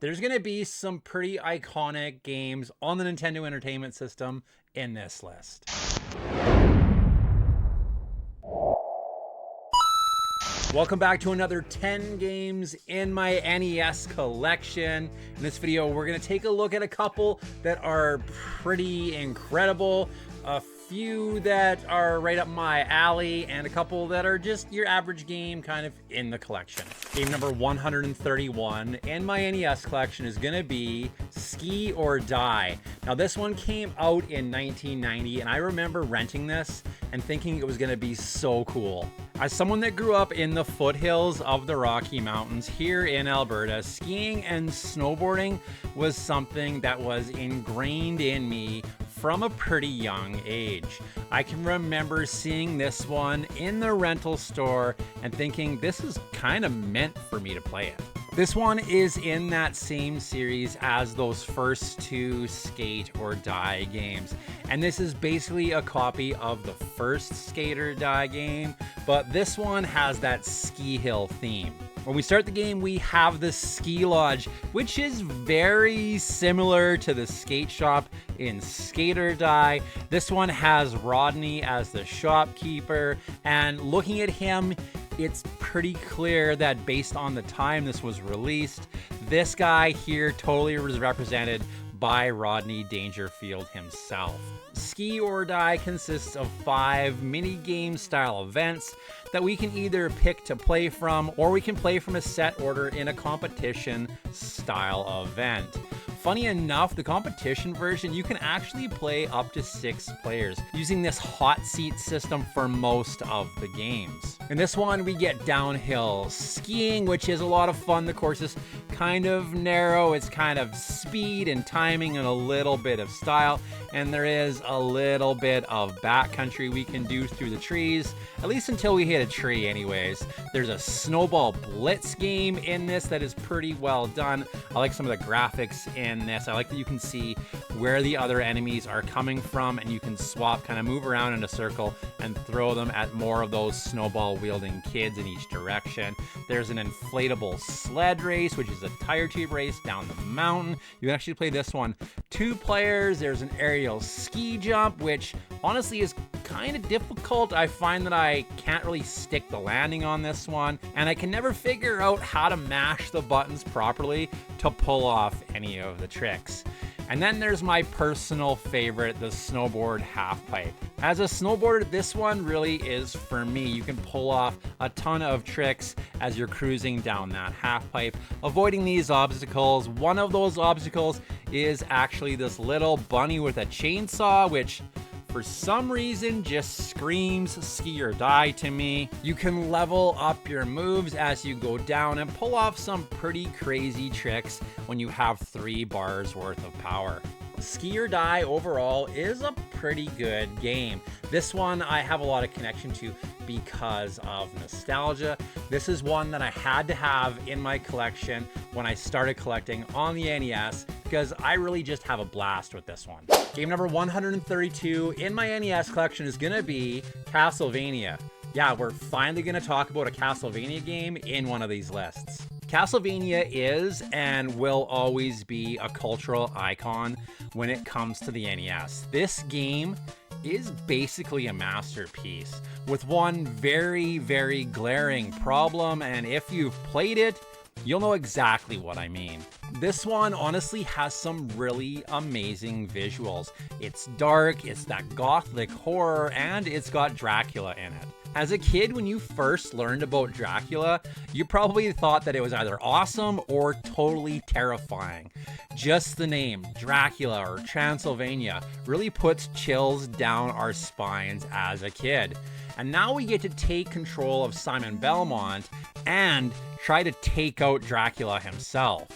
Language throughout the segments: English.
There's going to be some pretty iconic games on the Nintendo Entertainment System in this list. Welcome back to another 10 games in my NES collection. In this video, we're going to take a look at a couple that are pretty incredible, a few that are right up my alley, and a couple that are just your average game kind of in the collection. Game number 131 in my NES collection is going to be Ski or Die. Now this one came out in 1990, and I remember renting this and thinking it was going to be so cool. As someone that grew up in the foothills of the Rocky Mountains here in Alberta, skiing and snowboarding was something that was ingrained in me from a pretty young age. I can remember seeing this one in the rental store and thinking this is kind of meant for me to play it. This one is in that same series as those first two Skate or Die games. And this is basically a copy of the first Skate or Die game, but this one has that ski hill theme. When we start the game, we have the ski lodge, which is very similar to the skate shop in Skate or Die. This one has Rodney as the shopkeeper, and looking at him, it's pretty clear that based on the time this was released, this guy here totally was represented by Rodney Dangerfield himself. Ski or Die consists of 5 mini-game style events that we can either pick to play from, or we can play from a set order in a competition style event. Funny enough, the competition version, you can actually play up to 6 players using this hot seat system for most of the games. In this one, we get downhill skiing, which is a lot of fun. The course is kind of narrow. It's kind of speed and timing and a little bit of style. And there is a little bit of backcountry we can do through the trees, at least until we hit a tree anyways. There's a snowball blitz game in this that is pretty well done. I like some of the graphics in this. I like that you can see where the other enemies are coming from, and you can swap, kind of move around in a circle and throw them at more of those snowball wielding kids in each direction. There's an inflatable sled race, which is a tire tube race down the mountain. You can actually play this one 2 players. There's an aerial ski jump, which honestly is kind of difficult. I find that I can't really stick the landing on this one, and I can never figure out how to mash the buttons properly to pull off any of the tricks. And then there's my personal favorite, the snowboard half pipe. As a snowboarder, this one really is for me. You can pull off a ton of tricks as you're cruising down that half pipe, avoiding these obstacles. One of those obstacles is actually this little bunny with a chainsaw, which for some reason just screams Ski or Die to me. You can level up your moves as you go down and pull off some pretty crazy tricks when you have 3 bars worth of power. Ski or Die overall is a pretty good game. This one I have a lot of connection to because of nostalgia. This is one that I had to have in my collection when I started collecting on the NES, because I really just have a blast with this one. Game number 132 in my NES collection is gonna be Castlevania. Yeah, we're finally gonna talk about a Castlevania game in one of these lists. Castlevania is and will always be a cultural icon when it comes to the NES. This game is basically a masterpiece with one very, very glaring problem, and if you've played it, you'll know exactly what I mean. This one honestly has some really amazing visuals. It's dark, it's that gothic horror, and it's got Dracula in it. As a kid, when you first learned about Dracula, you probably thought that it was either awesome or totally terrifying. Just the name, Dracula or Transylvania, really puts chills down our spines as a kid. And now we get to take control of Simon Belmont and try to take out Dracula himself.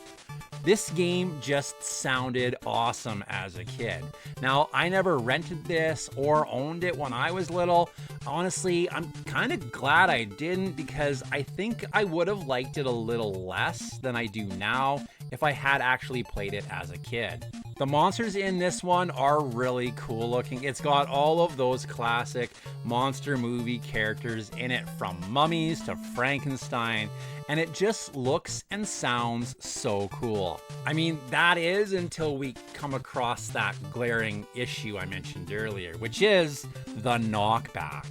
This game just sounded awesome as a kid. Now, I never rented this or owned it when I was little. Honestly, I'm kind of glad I didn't, because I think I would have liked it a little less than I do now if I had actually played it as a kid. The monsters in this one are really cool looking. It's got all of those classic monster movie characters in it, from mummies to Frankenstein, and it just looks and sounds so cool. I mean, that is until we come across that glaring issue I mentioned earlier, which is the knockback.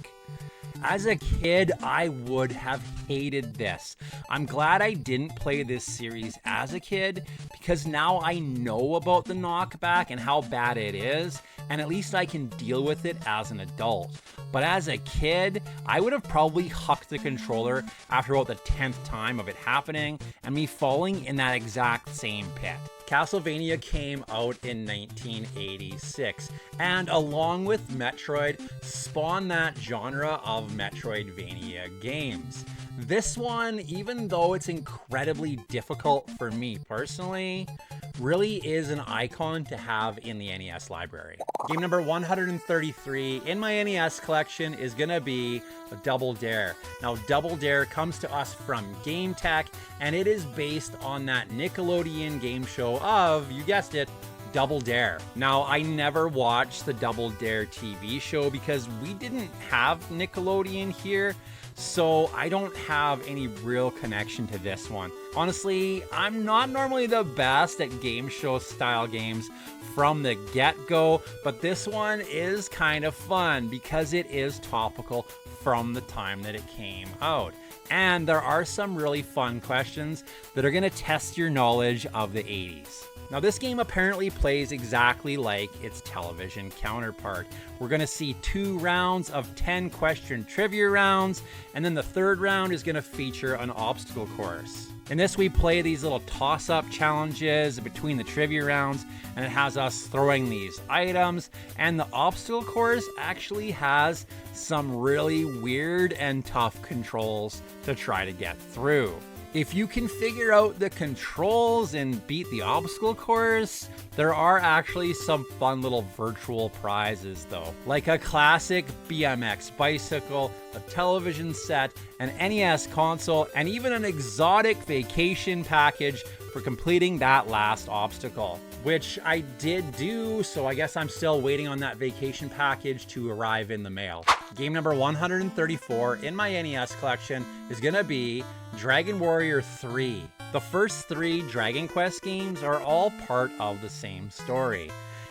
As a kid, I would have hated this. I'm glad I didn't play this series as a kid, because now I know about the knockback and how bad it is, and at least I can deal with it as an adult. But as a kid, I would have probably hucked the controller after about the 10th time of it happening and me falling in that exact same pit. Castlevania came out in 1986, and along with Metroid, spawned that genre of Metroidvania games. This one, even though it's incredibly difficult for me personally, really is an icon to have in the NES library. Game number 133 in my NES collection is gonna be Double Dare. Now, Double Dare comes to us from Game Tech, and it is based on that Nickelodeon game show of, you guessed it, Double Dare. Now, I never watched the Double Dare TV show because we didn't have Nickelodeon here, so I don't have any real connection to this one. Honestly, I'm not normally the best at game show style games from the get-go, but this one is kind of fun because it is topical from the time that it came out. And there are some really fun questions that are going to test your knowledge of the 80s. Now, this game apparently plays exactly like its television counterpart. We're going to see 2 rounds of 10 question trivia rounds, and then the third round is going to feature an obstacle course. In this, we play these little toss-up challenges between the trivia rounds, and it has us throwing these items, and the obstacle course actually has some really weird and tough controls to try to get through. If you can figure out the controls and beat the obstacle course, there are actually some fun little virtual prizes though, like a classic BMX bicycle, a television set, an NES console, and even an exotic vacation package for completing that last obstacle, which I did do, so I guess I'm still waiting on that vacation package to arrive in the mail. Game number 134 in my NES collection is gonna be Dragon Warrior 3. The first 3 Dragon Quest games are all part of the same story,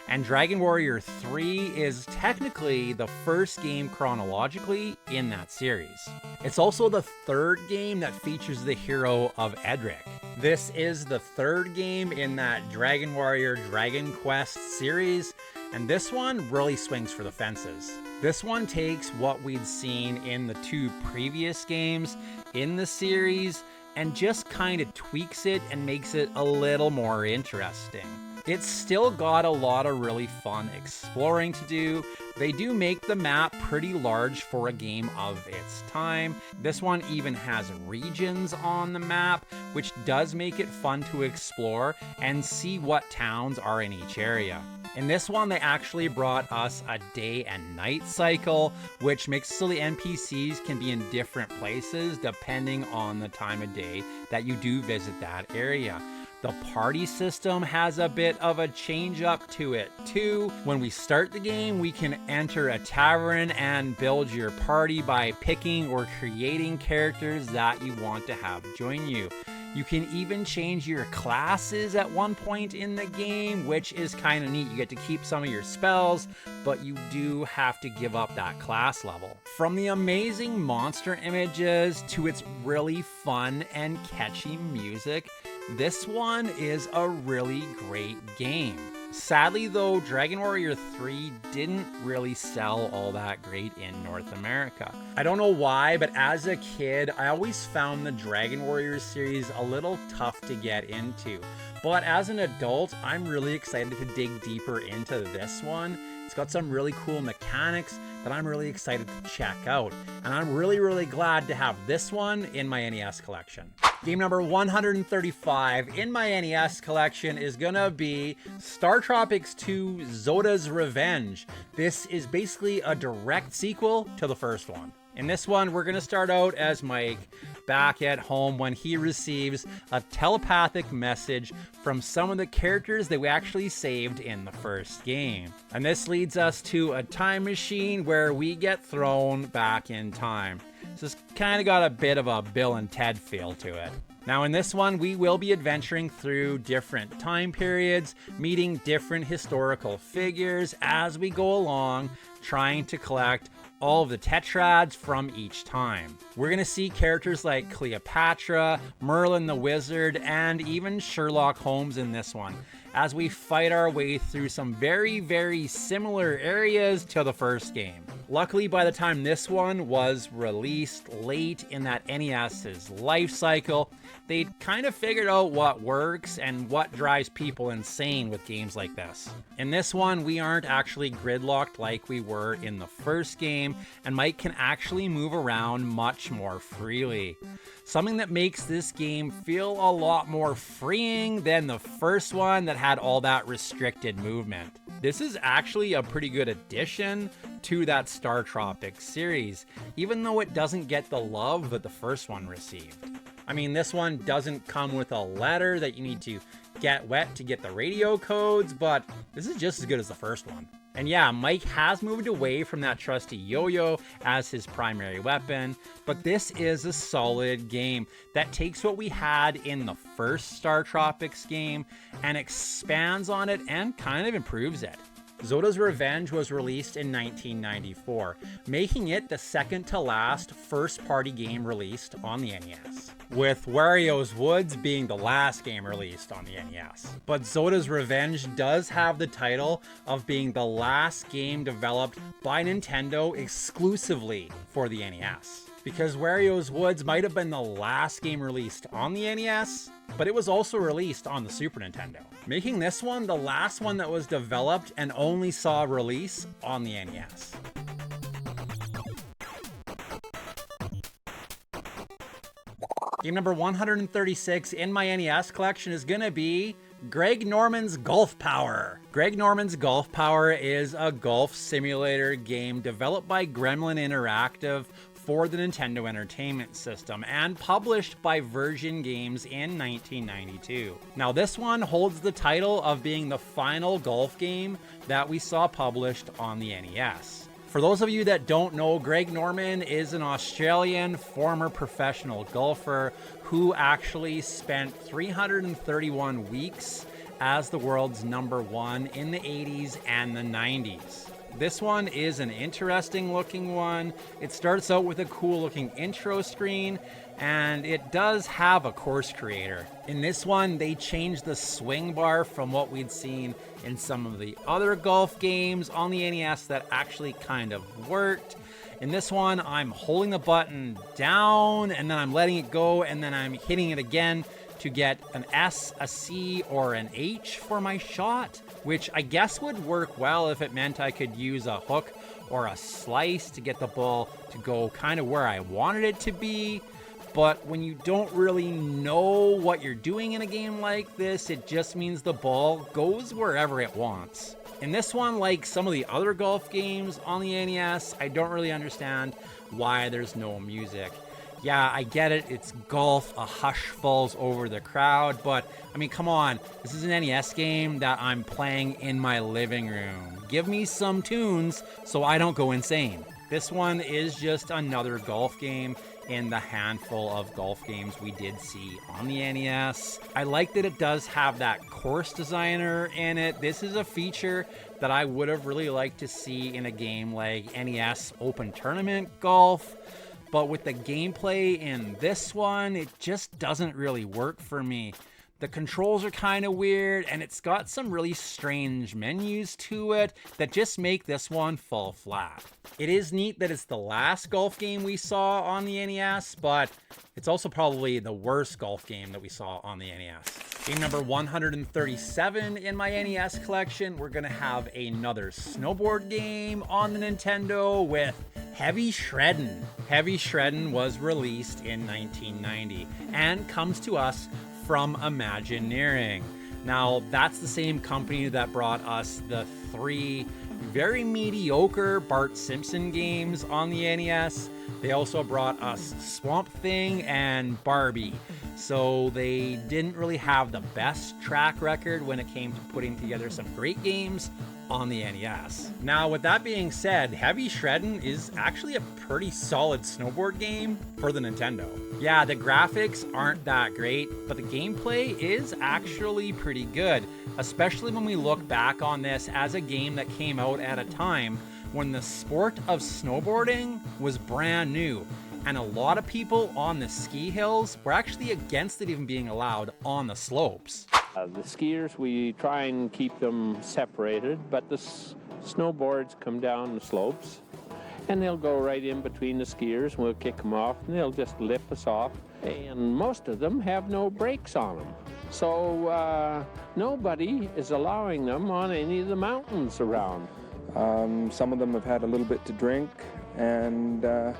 and Dragon Warrior 3 is technically the first game chronologically in that series. It's also the 3rd game that features the hero of Edric. This is the 3rd game in that Dragon Warrior Dragon Quest series, and this one really swings for the fences. This one takes what we'd seen in the 2 previous games in the series and just kind of tweaks it and makes it a little more interesting. It's still got a lot of really fun exploring to do. They do make the map pretty large for a game of its time. This one even has regions on the map, which does make it fun to explore and see what towns are in each area. In this one, they actually brought us a day and night cycle, which makes it so the NPCs can be in different places depending on the time of day that you do visit that area. The party system has a bit of a change up to it too. When we start the game, we can enter a tavern and build your party by picking or creating characters that you want to have join you. You can even change your classes at one point in the game, which is kind of neat. You get to keep some of your spells, but you do have to give up that class level. From the amazing monster images to its really fun and catchy music, this one is a really great game. Sadly though, Dragon Warrior 3 didn't really sell all that great in North America. I don't know why, but as a kid, I always found the Dragon Warrior series a little tough to get into. But as an adult, I'm really excited to dig deeper into this one. It's got some really cool mechanics that I'm really excited to check out. And I'm really glad to have this one in my NES collection. Game number 135 in my NES collection is gonna be Star Tropics 2 Zoda's Revenge. This is basically a direct sequel to the first one. In this one, we're going to start out as Mike back at home when he receives a telepathic message from some of the characters that we actually saved in the first game. And this leads us to a time machine where we get thrown back in time. So it's kind of got a bit of a Bill and Ted feel to it. Now in this one, we will be adventuring through different time periods, meeting different historical figures as we go along, trying to collect all of the tetrads from each time. We're gonna see characters like Cleopatra, Merlin the Wizard, and even Sherlock Holmes in this one, as we fight our way through some very, very similar areas to the first game. Luckily, by the time this one was released late in that NES's life cycle, they'd kind of figured out what works and what drives people insane with games like this. In this one, we aren't actually gridlocked like we were in the first game, and Mike can actually move around much more freely. Something that makes this game feel a lot more freeing than the first one that had all that restricted movement. This is actually a pretty good addition to that Star Tropics series, even though it doesn't get the love that the first one received. I mean, this one doesn't come with a letter that you need to get wet to get the radio codes, but this is just as good as the first one. And yeah, Mike has moved away from that trusty yo-yo as his primary weapon, but this is a solid game that takes what we had in the first Star Tropics game and expands on it and kind of improves it. Zoda's Revenge was released in 1994, making it the second to last first-party game released on the NES, with Wario's Woods being the last game released on the NES. But Zoda's Revenge does have the title of being the last game developed by Nintendo exclusively for the NES. Because Wario's Woods might have been the last game released on the NES, but it was also released on the Super Nintendo, making this one the last one that was developed and only saw release on the NES. Game number 136 in my NES collection is gonna be Greg Norman's Golf Power. Greg Norman's Golf Power is a golf simulator game developed by Gremlin Interactive for the Nintendo Entertainment System and published by Virgin Games in 1992. Now this one holds the title of being the final golf game that we saw published on the NES. For those of you that don't know, Greg Norman is an Australian former professional golfer who actually spent 331 weeks as the world's #1 in the 80s and the 90s. This one is an interesting looking one. It starts out with a cool looking intro screen, and it does have a course creator. In this one, they changed the swing bar from what we'd seen in some of the other golf games on the NES that actually kind of worked. In this one, I'm holding the button down, and then I'm letting it go, and then I'm hitting it again to get an S, a C, or an H for my shot, which I guess would work well if it meant I could use a hook or a slice to get the ball to go kind of where I wanted it to be. But when you don't really know what you're doing in a game like this, it just means the ball goes wherever it wants. In this one, like some of the other golf games on the NES, I don't really understand why there's no music. Yeah, I get it, it's golf, a hush falls over the crowd, but I mean, come on, this is an NES game that I'm playing in my living room. Give me some tunes so I don't go insane. This one is just another golf game in the handful of golf games we did see on the NES. I like that it does have that course designer in it. This is a feature that I would have really liked to see in a game like NES Open Tournament Golf. But with the gameplay in this one, it just doesn't really work for me. The controls are kind of weird, and it's got some really strange menus to it that just make this one fall flat. It is neat that it's the last golf game we saw on the NES, but it's also probably the worst golf game that we saw on the NES. Game number 137 in my NES collection, we're gonna have another snowboard game on the Nintendo with Heavy Shreddin'. Heavy Shreddin' was released in 1990 and comes to us from Imagineering. Now, that's the same company that brought us the 3 very mediocre Bart Simpson games on the NES. They also brought us Swamp Thing and Barbie. So they didn't really have the best track record when it came to putting together some great games on the NES. Now, with that being said, Heavy Shreddin' is actually a pretty solid snowboard game for the Nintendo. Yeah, the graphics aren't that great, but the gameplay is actually pretty good, especially when we look back on this as a game that came out at a time when the sport of snowboarding was brand new, and a lot of people on the ski hills were actually against it even being allowed on the slopes. The skiers, we try and keep them separated, but the snowboards come down the slopes, and they'll go right in between the skiers, and we'll kick them off, and they'll just lip us off. And most of them have no brakes on them. So nobody is allowing them on any of the mountains around. Some of them have had a little bit to drink, and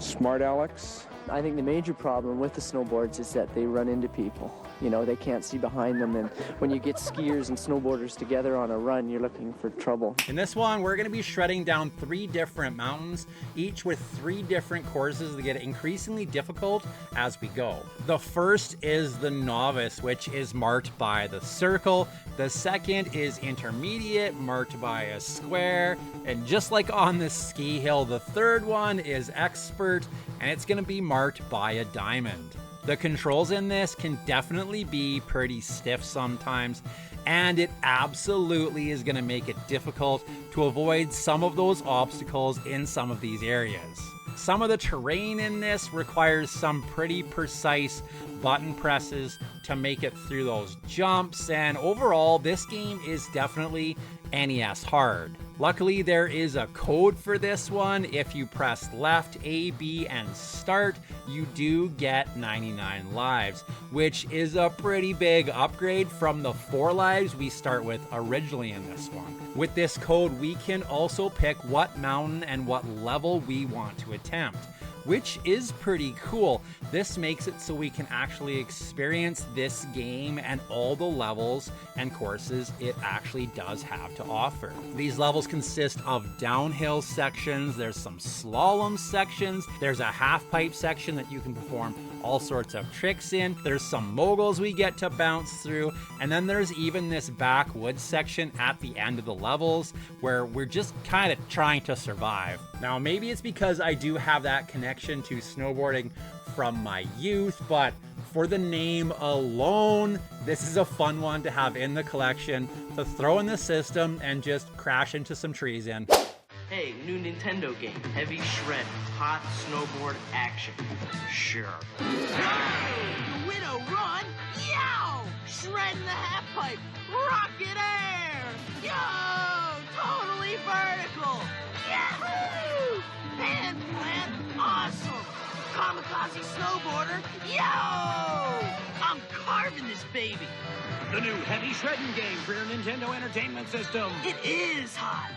smart Alex. I think the major problem with the snowboards is that they run into people. You know, they can't see behind them, and when you get skiers and snowboarders together on a run, you're looking for trouble. In this one, we're going to be shredding down 3 different mountains, each with 3 different courses that get increasingly difficult as we go. The first is the Novice, which is marked by the circle. The second is Intermediate, marked by a square. And just like on the ski hill, the third one is Expert, and it's going to be marked by a diamond. The controls in this can definitely be pretty stiff sometimes, and it absolutely is going to make it difficult to avoid some of those obstacles in some of these areas. Some of the terrain in this requires some pretty precise button presses to make it through those jumps, and overall this game is definitely NES hard. Luckily, there is a code for this one. If you press left, A, B, and start, you do get 99 lives, which is a pretty big upgrade from the 4 lives we start with originally in this one. With this code, we can also pick what mountain and what level we want to attempt, which is pretty cool. This makes it so we can actually experience this game and all the levels and courses it actually does have to offer. These levels consist of downhill sections, there's some slalom sections, there's a half pipe section that you can perform all sorts of tricks in, there's some moguls we get to bounce through, and then there's even this backwoods section at the end of the levels where we're just kind of trying to survive. Now, maybe it's because I do have that connection to snowboarding from my youth, but for the name alone, this is a fun one to have in the collection, to throw in the system and just crash into some trees in. Hey, new Nintendo game, Heavy Shreddin', hot snowboard action. Sure. The Widow Run, yow! Shredding the half pipe, rocket air! Yo! Totally vertical! Yahoo! Hand plant, awesome! Kamikaze snowboarder, yo! I'm carving this baby! The new Heavy Shreddin' game for your Nintendo Entertainment System. It is hot!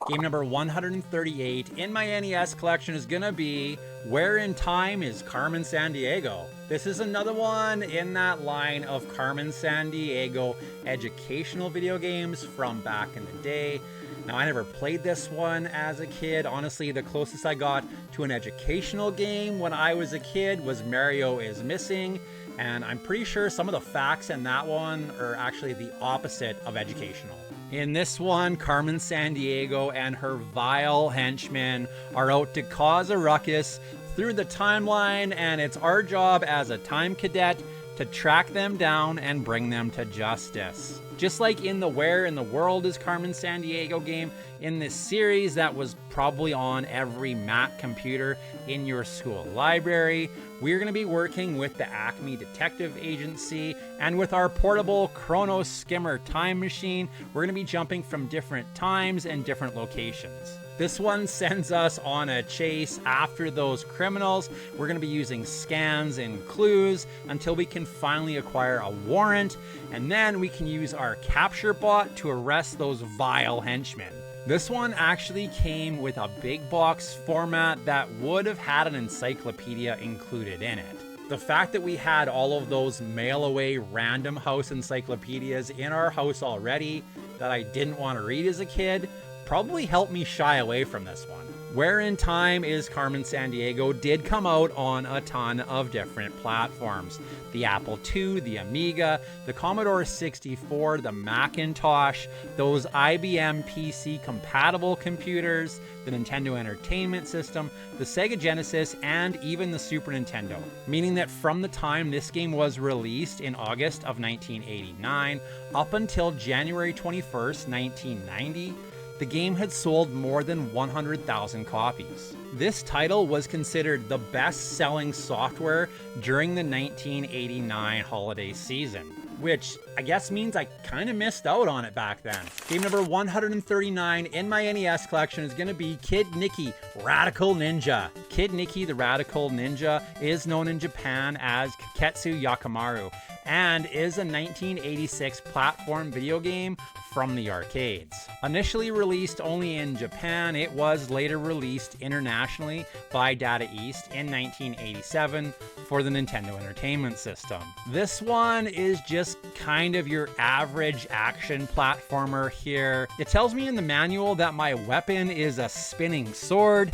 Game number 138 in my NES collection is gonna be Where in Time is Carmen Sandiego. This is another one in that line of Carmen Sandiego educational video games from back in the day. Now, I never played this one as a kid. Honestly, the closest I got to an educational game when I was a kid was Mario is Missing, and I'm pretty sure some of the facts in that one are actually the opposite of educational. In this one, Carmen Sandiego and her vile henchmen are out to cause a ruckus through the timeline, and it's our job as a time cadet to track them down and bring them to justice. Just like in the Where in the World is Carmen Sandiego game, in this series that was probably on every Mac computer in your school library, we're going to be working with the Acme Detective Agency, and with our portable Chrono Skimmer time machine, we're going to be jumping from different times and different locations. This one sends us on a chase after those criminals. We're going to be using scans and clues until we can finally acquire a warrant, and then we can use our capture bot to arrest those vile henchmen. This one actually came with a big box format that would have had an encyclopedia included in it. The fact that we had all of those mail-away Random House encyclopedias in our house already that I didn't want to read as a kid probably helped me shy away from this one. Where in Time is Carmen Sandiego did come out on a ton of different platforms. The Apple II, the Amiga, the Commodore 64, the Macintosh, those IBM PC compatible computers, the Nintendo Entertainment System, the Sega Genesis, and even the Super Nintendo. Meaning that from the time this game was released in August of 1989 up until January 21st, 1990, the game had sold more than 100,000 copies. This title was considered the best-selling software during the 1989 holiday season, which I guess means I kind of missed out on it back then. Game number 139 in my NES collection is going to be Kid Nikki Radical Ninja. Kid Nikki the Radical Ninja is known in Japan as Kaketsu Yakimaru and is a 1986 platform video game from the arcades. Initially released only in Japan, it was later released internationally by Data East in 1987 for the Nintendo Entertainment System. This one is just kind of your average action platformer here. It tells me in the manual that my weapon is a spinning sword,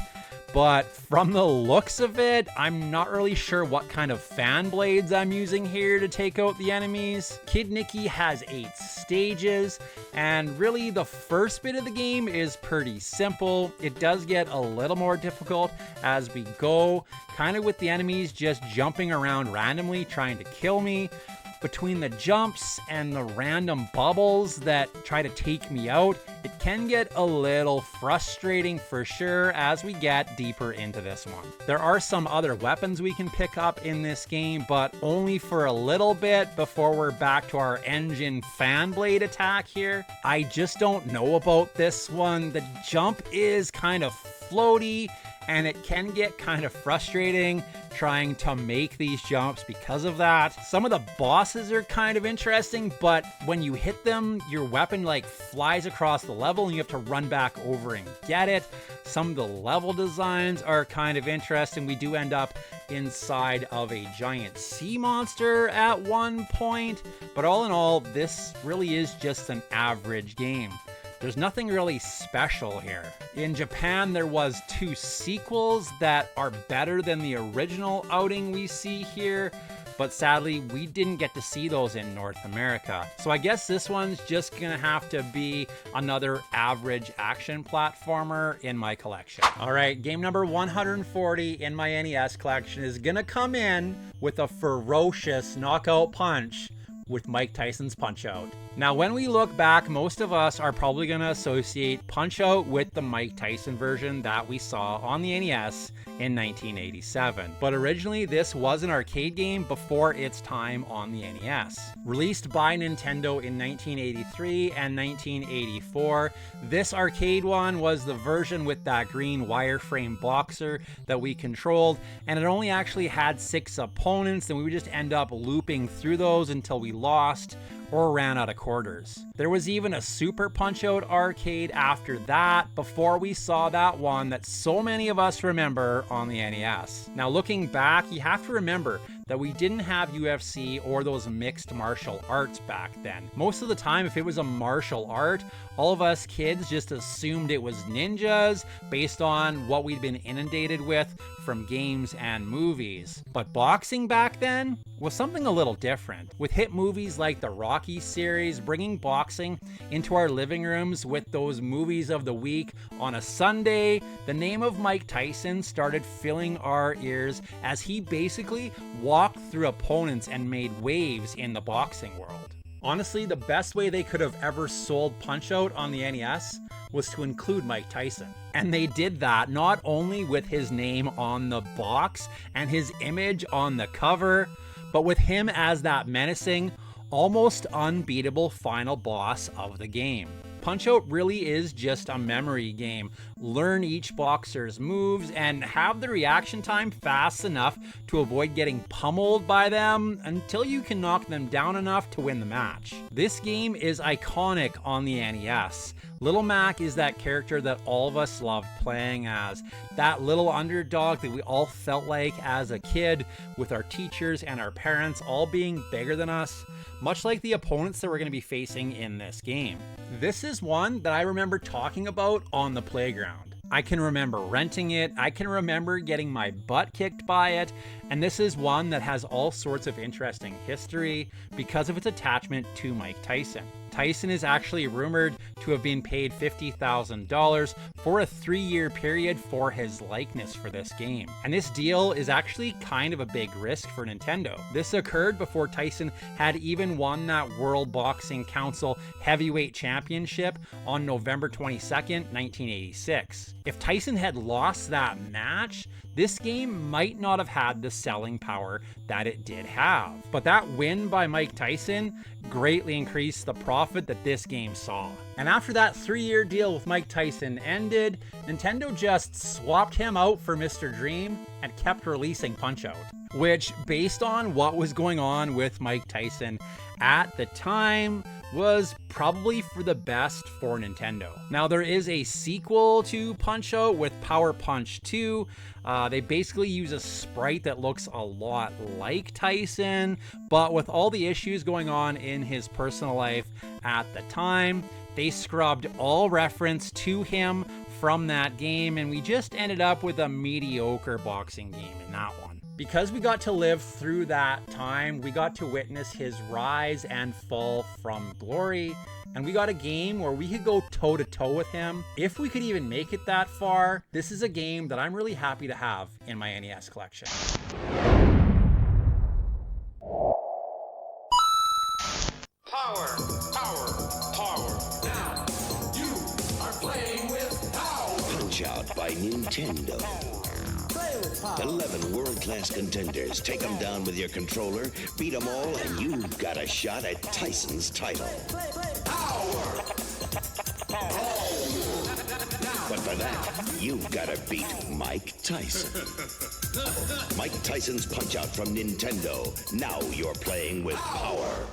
but from the looks of it, I'm not really sure what kind of fan blades I'm using here to take out the enemies. Kid Nikki has 8 stages, and really the first bit of the game is pretty simple. It does get a little more difficult as we go, kind of with the enemies just jumping around randomly trying to kill me. Between the jumps and the random bubbles that try to take me out, it can get a little frustrating for sure as we get deeper into this one. There are some other weapons we can pick up in this game, but only for a little bit before we're back to our engine fan blade attack here. I just don't know about this one. The jump is kind of floaty, and it can get kind of frustrating trying to make these jumps because of that. Some of the bosses are kind of interesting, but when you hit them, your weapon like flies across the level and you have to run back over and get it. Some of the level designs are kind of interesting. We do end up inside of a giant sea monster at one point, but all in all, this really is just an average game. There's nothing really special here. In Japan, there was 2 sequels that are better than the original outing we see here, but sadly, we didn't get to see those in North America. So I guess this one's just gonna have to be another average action platformer in my collection. All right, game number 140 in my NES collection is gonna come in with a ferocious knockout punch with Mike Tyson's Punch-Out. Now, when we look back, most of us are probably going to associate Punch-Out with the Mike Tyson version that we saw on the NES in 1987. But originally, this was an arcade game before its time on the NES. Released by Nintendo in 1983 and 1984, this arcade one was the version with that green wireframe boxer that we controlled, and it only actually had 6 opponents, and we would just end up looping through those until we lost or ran out of quarters. There was even a Super Punch-Out arcade after that before we saw that one that so many of us remember on the NES. Now, looking back, you have to remember that we didn't have UFC or those mixed martial arts back then. Most of the time, if it was a martial art, all of us kids just assumed it was ninjas based on what we'd been inundated with from games and movies. But boxing back then was something a little different, with hit movies like the Rocky series bringing boxing into our living rooms with those movies of the week. On a Sunday, the name of Mike Tyson started filling our ears as he basically walked through opponents and made waves in the boxing world. Honestly, the best way they could have ever sold Punch-Out on the NES was to include Mike Tyson. And they did that not only with his name on the box and his image on the cover, but with him as that menacing, almost unbeatable final boss of the game. Punch-Out really is just a memory game. Learn each boxer's moves and have the reaction time fast enough to avoid getting pummeled by them until you can knock them down enough to win the match. This game is iconic on the NES. Little Mac is that character that all of us loved playing as. That little underdog that we all felt like as a kid, with our teachers and our parents all being bigger than us, much like the opponents that we're going to be facing in this game. This is one that I remember talking about on the playground. I can remember renting it, I can remember getting my butt kicked by it, and this is one that has all sorts of interesting history because of its attachment to Mike Tyson. Tyson is actually rumored to have been paid $50,000 for a 3-year period for his likeness for this game. And this deal is actually kind of a big risk for Nintendo. This occurred before Tyson had even won that World Boxing Council Heavyweight Championship on November 22nd, 1986. If Tyson had lost that match, this game might not have had the selling power that it did have. But that win by Mike Tyson greatly increased the profit that this game saw. And after that 3-year deal with Mike Tyson ended, Nintendo just swapped him out for Mr. Dream and kept releasing Punch-Out, which, based on what was going on with Mike Tyson at the time, was probably for the best for Nintendo. Now, there is a sequel to Punch-Out with Power Punch 2. They basically use a sprite that looks a lot like Tyson, but with all the issues going on in his personal life at the time, they scrubbed all reference to him from that game, and we just ended up with a mediocre boxing game in that one. Because we got to live through that time, we got to witness his rise and fall from glory, and we got a game where we could go toe-to-toe with him. If we could even make it that far, this is a game that I'm really happy to have in my NES collection. Power, power, power. Now, you are playing with power. Punch-Out by Nintendo. 11 world-class contenders. Take them down with your controller, beat them all, and you've got a shot at Tyson's title. Power. But for that, you've got to beat Mike Tyson. Mike Tyson's Punch-Out from Nintendo. Now you're playing with power.